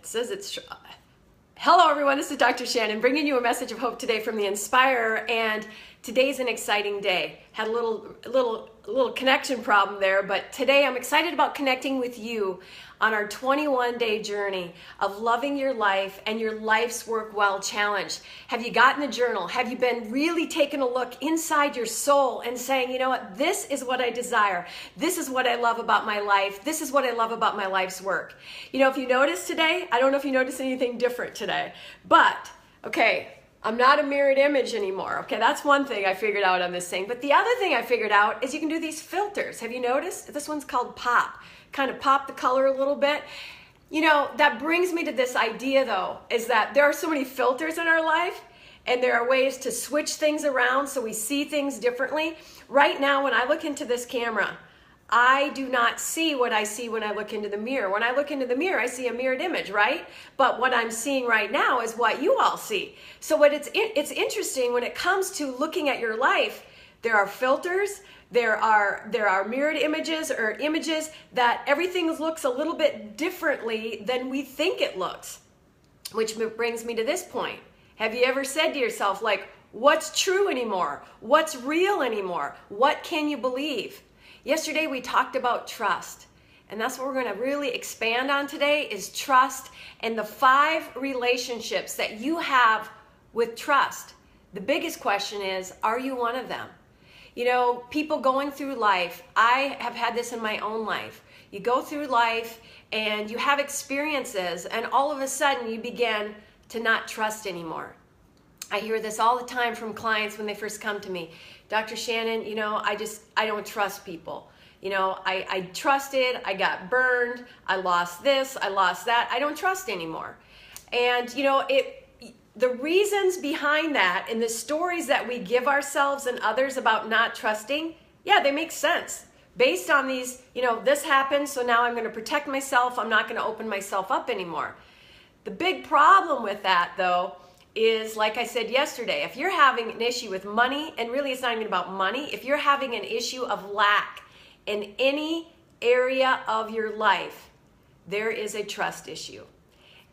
says it's... Hello everyone, this is Dr. Shannon bringing you a message of hope today from the Inspirer, and today's an exciting day. Had a little connection problem there, but today I'm excited about connecting with you on our 21-day journey of loving your life and your life's work well challenge. Have you gotten the journal? Have you been really taking a look inside your soul and saying, you know what, this is what I desire. This is what I love about my life. This is what I love about my life's work. You know, if you notice today, I don't know if you notice anything different today, but okay, I'm not a mirrored image anymore. Okay, that's one thing I figured out on this thing. But the other thing I figured out is you can do these filters. Have you noticed? This one's called Pop. Kind of pop the color a little bit. You know, that brings me to this idea though, is that there are so many filters in our life and there are ways to switch things around so we see things differently. Right now, when I look into this camera, I do not see what I see when I look into the mirror. When I look into the mirror, I see a mirrored image, right? But what I'm seeing right now is what you all see. So it's interesting when it comes to looking at your life, there are filters, there are mirrored images or images that everything looks a little bit differently than we think it looks. Which brings me to this point. Have you ever said to yourself, like, what's true anymore? What's real anymore? What can you believe? Yesterday we talked about trust, and that's what we're going to really expand on today is trust and the 5 relationships that you have with trust. The biggest question is, are you one of them? You know, people going through life, I have had this in my own life. You go through life and you have experiences and all of a sudden you begin to not trust anymore. I hear this all the time from clients when they first come to me. Dr. Shannon, you know, I don't trust people. You know, I trusted, I got burned, I lost this, I lost that. I don't trust anymore. And, you know, the reasons behind that and the stories that we give ourselves and others about not trusting, yeah, they make sense. Based on these, you know, this happened, so now I'm going to protect myself. I'm not going to open myself up anymore. The big problem with that, though, is, like I said yesterday, if you're having an issue with money, and really it's not even about money, if you're having an issue of lack in any area of your life, there is a trust issue.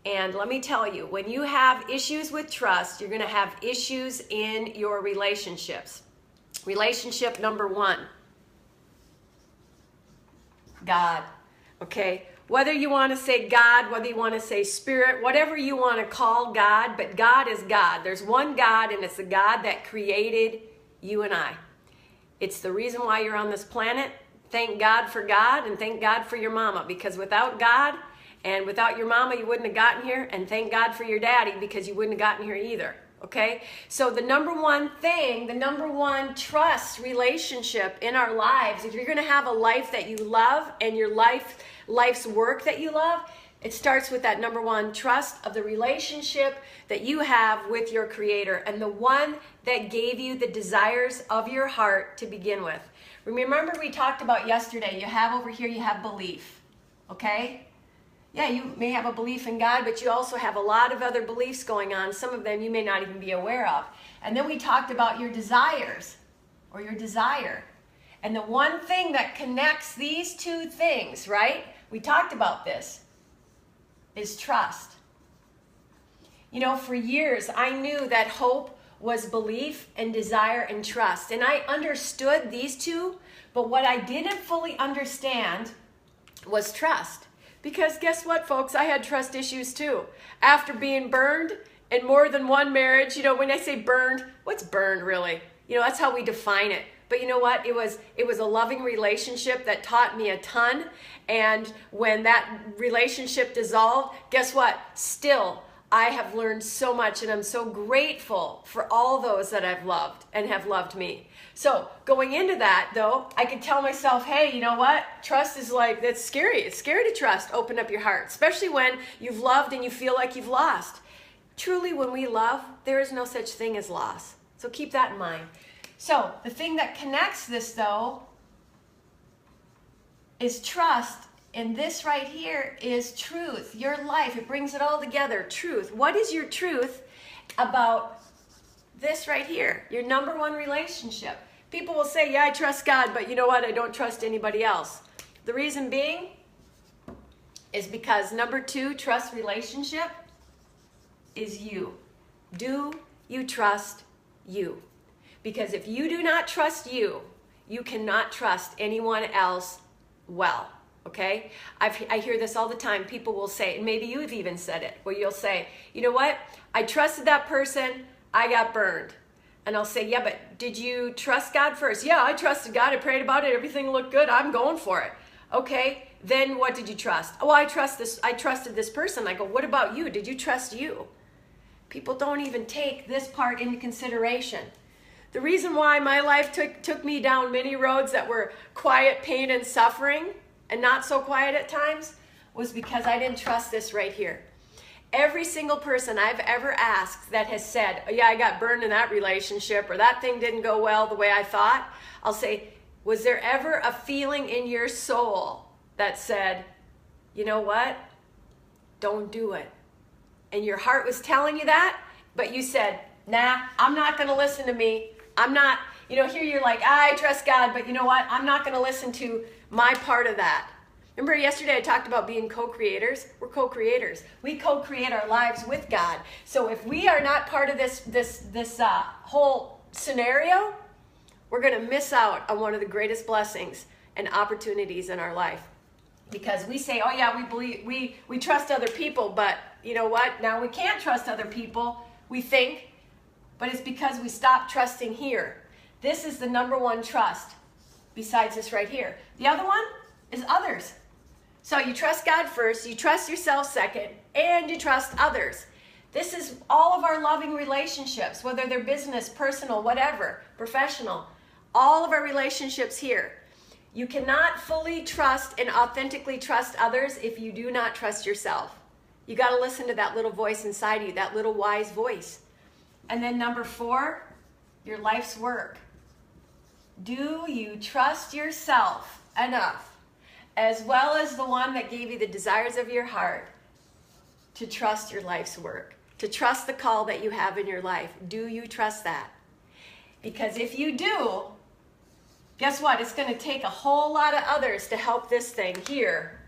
And let me tell you, when you have issues with trust, you're going to have issues in your relationships. Relationship number 1, God. Okay? Whether you want to say God, whether you want to say Spirit, whatever you want to call God, but God is God. There's one God, and it's the God that created you and I. It's the reason why you're on this planet. Thank God for God, and thank God for your mama, because without God and without your mama, you wouldn't have gotten here, and thank God for your daddy, because you wouldn't have gotten here either. Okay? So the number one thing, the number one trust relationship in our lives, if you're going to have a life that you love and your life's work that you love, it starts with that number one trust of the relationship that you have with your Creator and the one that gave you the desires of your heart to begin with. Remember we talked about yesterday, you have over here, you have belief. Okay? Yeah, you may have a belief in God, but you also have a lot of other beliefs going on. Some of them you may not even be aware of. And then we talked about your desires, or your desire. And the one thing that connects these two things, right? We talked about this, is trust. You know, for years, I knew that hope was belief and desire and trust. And I understood these two, but what I didn't fully understand was trust. Because guess what, folks? I had trust issues too. After being burned in more than one marriage, you know, when I say burned, what's burned really? You know, that's how we define it. But you know what? It was a loving relationship that taught me a ton. And when that relationship dissolved, guess what? Still, I have learned so much, and I'm so grateful for all those that I've loved and have loved me. So going into that, though, I could tell myself, hey, you know what? Trust is like, that's scary. It's scary to trust. Open up your heart, especially when you've loved and you feel like you've lost. Truly, when we love, there is no such thing as loss. So keep that in mind. So the thing that connects this, though, is trust. And this right here is truth. Your life, it brings it all together. Truth. What is your truth about this right here? Your number one relationship. People will say, yeah, I trust God, but you know what? I don't trust anybody else. The reason being, is because number 2, trust relationship is you. Do you trust you? Because if you do not trust you, you cannot trust anyone else well, okay? I hear this all the time. People will say, and maybe you've even said it, where you'll say, you know what? I trusted that person, I got burned. And I'll say, yeah, but did you trust God first? Yeah, I trusted God, I prayed about it, everything looked good, I'm going for it. Okay, then what did you trust? Oh, I trusted this person. I go, what about you? Did you trust you? People don't even take this part into consideration. The reason why my life took me down many roads that were quiet pain and suffering and not so quiet at times was because I didn't trust this right here. Every single person I've ever asked that has said, oh, yeah, I got burned in that relationship, or that thing didn't go well the way I thought, I'll say, was there ever a feeling in your soul that said, you know what? Don't do it. And your heart was telling you that, but you said, nah, I'm not going to listen to me. I'm not, here you're like, I trust God, but you know what? I'm not going to listen to my part of that. Remember yesterday I talked about being co-creators? We're co-creators. We co-create our lives with God. So if we are not part of this whole scenario, we're going to miss out on one of the greatest blessings and opportunities in our life. Because we say, oh yeah, we trust other people, but you know what? Now we can't trust other people, we think, but it's because we stopped trusting here. This is the number 1 trust besides this right here. The other one is others. So you trust God first, you trust yourself second, and you trust others. This is all of our loving relationships, whether they're business, personal, whatever, professional. All of our relationships here. You cannot fully trust and authentically trust others if you do not trust yourself. You got to listen to that little voice inside you, that little wise voice. And then number 4, your life's work. Do you trust yourself enough, as well as the one that gave you the desires of your heart, to trust your life's work, to trust the call that you have in your life? Do you trust that? Because if you do, guess what? It's going to take a whole lot of others to help this thing here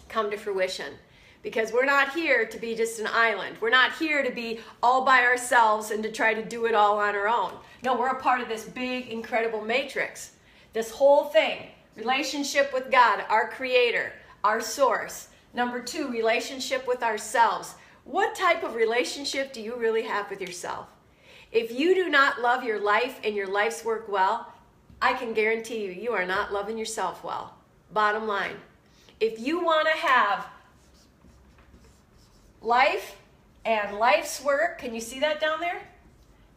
come to fruition. Because we're not here to be just an island. We're not here to be all by ourselves and to try to do it all on our own. No, we're a part of this big, incredible matrix. This whole thing. Relationship with God, our creator, our source. Number 2, relationship with ourselves. What type of relationship do you really have with yourself? If you do not love your life and your life's work well, I can guarantee you, you are not loving yourself well. Bottom line. If you want to have life and life's work, can you see that down there?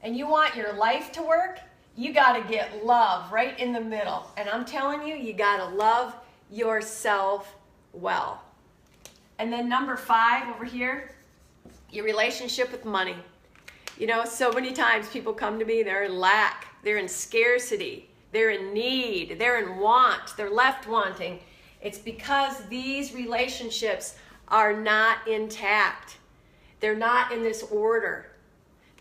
And you want your life to work, you got to get love right in the middle. And I'm telling you, you got to love yourself well. And then number 5 over here, your relationship with money. So many times people come to me, they're in lack, they're in scarcity, they're in need, they're in want, they're left wanting. It's because these relationships are not intact. They're not in this order.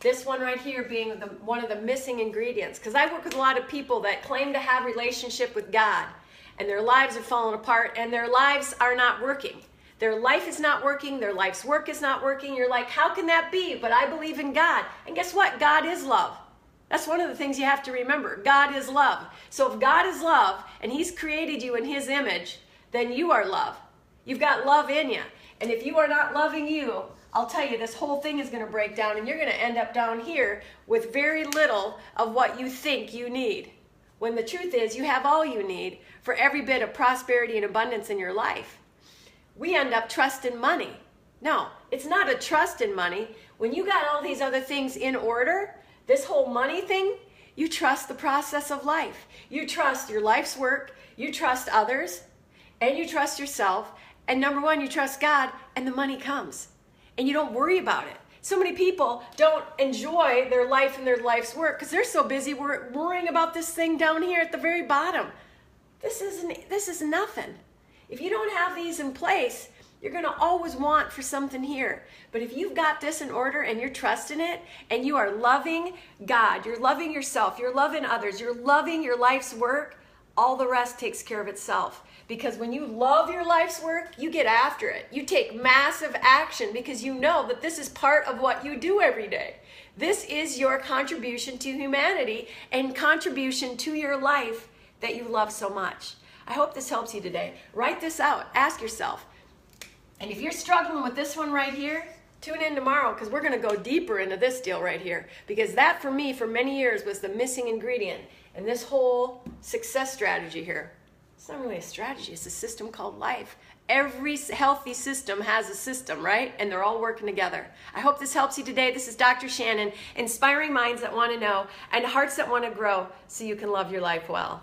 This one right here being one of the missing ingredients. Because I work with a lot of people that claim to have a relationship with God, and their lives are falling apart, and their lives are not working. Their life is not working. Their life's work is not working. You're like, how can that be? But I believe in God. And guess what? God is love. That's one of the things you have to remember. God is love. So if God is love, and He's created you in His image, then you are love. You've got love in you. And if you are not loving you, I'll tell you, this whole thing is going to break down, and you're going to end up down here with very little of what you think you need. When the truth is, you have all you need for every bit of prosperity and abundance in your life. We end up trusting money. No, it's not a trust in money. When you got all these other things in order, this whole money thing, you trust the process of life. You trust your life's work, you trust others, and you trust yourself. And number 1, you trust God, and the money comes. And you don't worry about it. So many people don't enjoy their life and their life's work because they're so busy worrying about this thing down here at the very bottom. This is nothing. If you don't have these in place, you're going to always want for something here. But if you've got this in order and you're trusting it, and you are loving God, you're loving yourself, you're loving others, you're loving your life's work, all the rest takes care of itself. Because when you love your life's work, you get after it. You take massive action because you know that this is part of what you do every day. This is your contribution to humanity and contribution to your life that you love so much. I hope this helps you today. Write this out. Ask yourself. And if you're struggling with this one right here, tune in tomorrow because we're going to go deeper into this deal right here. Because that, for me, for many years, was the missing ingredient in this whole success strategy here. It's not really a strategy. It's a system called life. Every healthy system has a system, right? And they're all working together. I hope this helps you today. This is Dr. Shannon, inspiring minds that want to know and hearts that want to grow so you can love your life well.